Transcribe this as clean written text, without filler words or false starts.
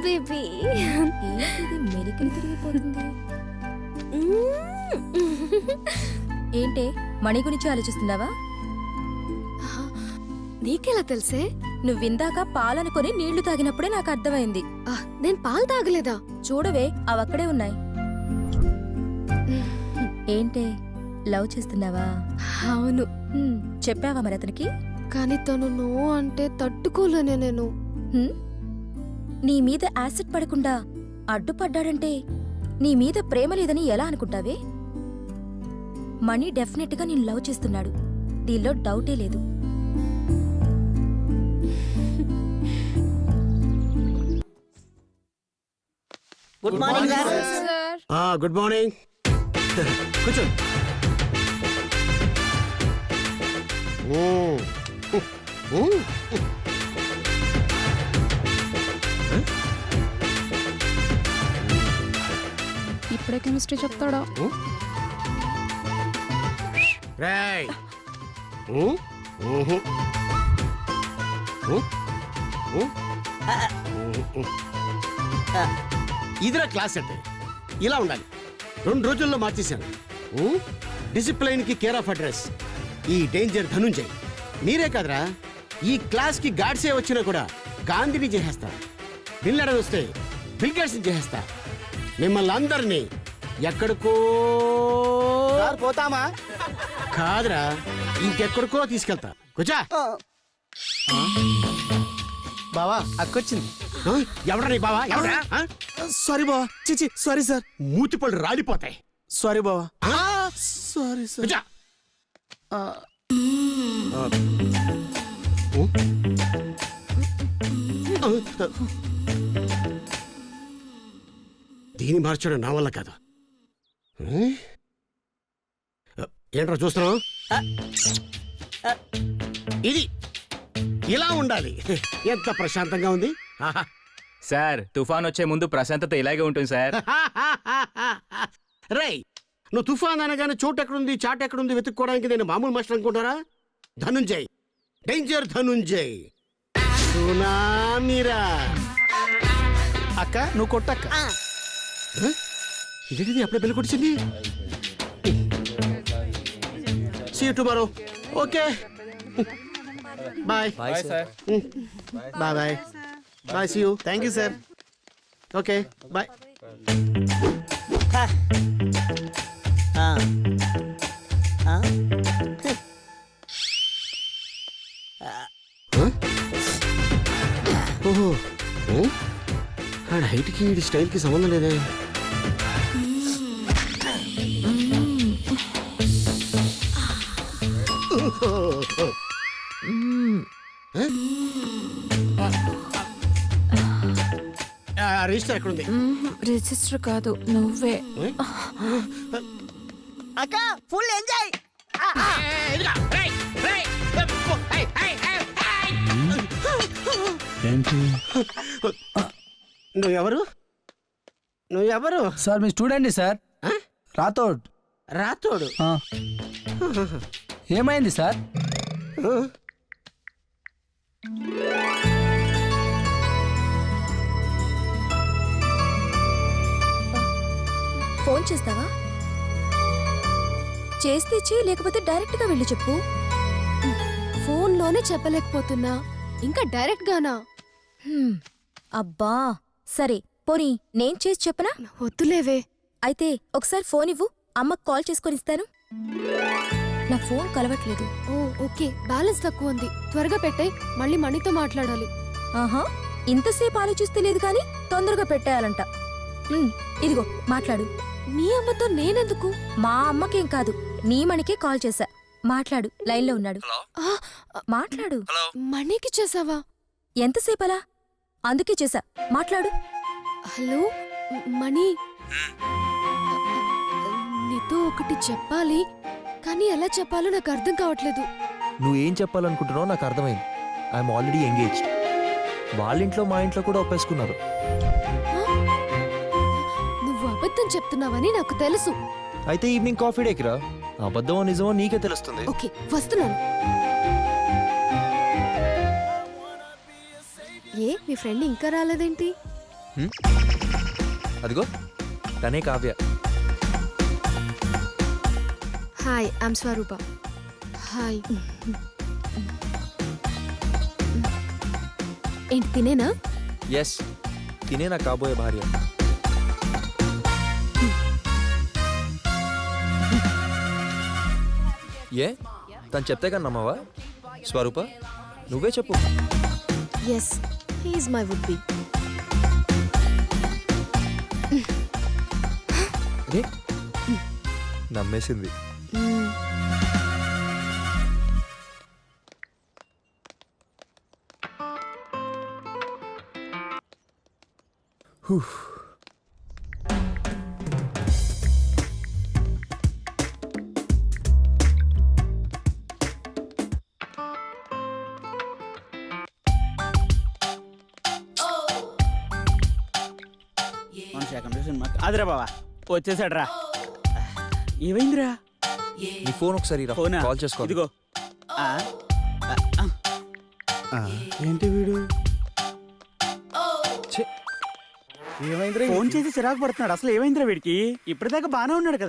Baby. ఏంటిది మెలికలు తిరిగిపోతుంది? ఏంటే మణి గురించి ఆలోచిస్తున్నావా? నీకెలా తెలుసే? నువ్విందాక పాలనుకొని నీళ్లు తాగినప్పుడే నాకు అర్థమైంది. నేను పాలు తాగలేదా? చూడవే అవక్కడే ఉన్నాయి. ఏంటే లవ్ చేస్తున్నావా? అవును. చెప్పావా మరి అతనికి? కానీ తను నో అంటే తట్టుకోలేనే నేను. నీ మీద యాసిడ్ పడకుండా అడ్డుపడ్డాడంటే నీ మీద ప్రేమ లేదని ఎలా అనుకుంటావే? మణి డెఫినెట్ గా నేను లవ్ చేస్తున్నాడు, దీనిలో డౌటే లేదు. Good morning sir. Good morning. కూర్చో. ఇప్పుడే కెమిస్ట్రీ చెప్తాడా? రేయ్. ఇదిరా క్లాస్ అంటే ఇలా ఉండాలి. 2 రోజుల్లో మార్చేశాను. డిసిప్లైన్ కి కేర్ ఆఫ్ అడ్రస్ ఈ డేంజర్ ధనుంజయ్. మీరే కాదురా, ఈ క్లాస్ కి గాడ్సే వచ్చినా కూడా గాంధీని చేసేస్తా. బిల్ లాడెన్ వస్తే బిల్ గేట్స్ చేసేస్తా. మిమ్మల్ని అందరినీ ఎక్కడికో పోతామా? కాదురా, ఇంకెక్కడికో తీసుకెళ్తా. కూర్చో. బావా అక్కొచ్చింది. ఎవడ్రా నీ బావా? ఎవడ్రా? సారీ బావా. చిచి సారీ సార్. మూతిపళ్ళు రాలిపోతాయి. సారీ బావా. Sorry sir. కూర్చో. దీన్ని మార్చడం నా వల్ల కాదు. ఏంట్రా చూస్తున్నావు? ఇది ఇలా ఉండాలి. ఎంత ప్రశాంతంగా ఉంది. సార్ తుఫాన్ వచ్చే ముందు ప్రశాంతత ఇలాగే ఉంటుంది సార్. రేయ్, నువ్వు తుఫాన్ అనగానే చోటు ఎక్కడుంది చాట్ ఎక్కడుంది వెతుక్కోవడానికి నేను మామూలు మాస్టర్ అనుకుంటారా? ధనుంజయ్, డేంజర్ ధనుంజయ్, సునామీరా. అక్క నువ్వు కొట్టక్క. ఇదేంటిది అప్పుడే బెల్ కొట్టింది? See you tomorrow. Okay bye. Bye sir. Bye bye bye. See you. Thank you sir. Okay bye. ఓహో, ఆడ హైట్కి ఈ స్టైల్కి సంబంధం లేదే. రిజిస్టర్ ఎక్కడుంది? రిజిస్టర్ కాదు, నువ్వే. అక్క ఫుల్ ఎంజాయ్. నువ్వెవరు? నువ్వెవరు? సార్ మీ స్టూడెంట్ సార్. రాథోడ్. రాథోడు. ఏమైంది సార్? ఫోన్ చేస్తావా? చేస్తే చెయ్యి, లేకపోతే డైరెక్ట్ గా వెళ్ళి చెప్పు. ఫోన్లోనే చెప్పలేకపోతున్నా, ఇంకా డైరెక్ట్ గానా? అబ్బా సరే, పోనీ నేను చేసి చెప్పనా? వద్దులేవే. అయితే ఒకసారి ఫోన్ ఇవ్వు, అమ్మకు కాల్ చేసుకొని ఇస్తాను. నా ఫోన్ కలవట్లేదు. ఓ ఓకే, బ్యాలెన్స్ తక్కువ ఉంది, త్వరగా పెట్టాయి, మళ్ళీ మణితో మాట్లాడాలి. ఆహా, ఇంతసేపు ఆలోచిస్తే లేదు కానీ తొందరగా పెట్టేయాలంట. ఇదిగో మాట్లాడు. మీ అమ్మతో నేనెందుకు? మా అమ్మకేం కాదు, నీ మణికే కాల్ చేశా. మాట్లాడు, లైన్లో ఉన్నాడు. మాట్లాడు. మణికి చేసావా? ఎంతసేపలా? అందుకే చేశా, మాట్లాడు. హలో మణి, నీతో ఒకటి చెప్పాలి, కానీ ఎలా చెప్పాలో నాకు అర్థం కావట్లేదు. నువ్వేం చెప్పాలనుకుంటున్నావు నాకు అర్థమైంది. I'm already engaged. వాళ్ళ ఇంట్లో మా ఇంట్లో కూడా ఒప్పేసుకున్నారు. నువ్వు అబద్ధం చెప్తున్నావని నాకు తెలుసు. అయితే ఈవినింగ్ కాఫీ డేకి రా, అబద్ధమో నిజమో నీకే తెలుస్తుంది. ఓకే వస్తున్నాను. ఏ మీ ఫ్రెండ్ ఇంకా రాలేదేంటి? అదిగో తనే Kavya. Hi I'm Swarupa. Hi. ఏంటి తినేనా? ఎస్, తినే నా కాబోయే భార్య. ఏ తను చెప్తే కానీ నమ్మవా? స్వరూప నువ్వే చెప్పు. Yes he is my would be. ఏ? నమ్మేసింది. అదిరా బావా వచ్చేసాడు రా. ఏమైందిరా? నీ ఫోన్ ఒకసారి రా, ఫోనా? కాల్ చేసుకో. ఇదిగో. ఏంటి వీడు ఛే, ఏమైందిరా? ఫోన్ చేసి చిరాకు పడుతున్నాడు. అసలు ఏమైందిరా వీడికి? ఇప్పటిదాకా బానే ఉన్నాడు కదా.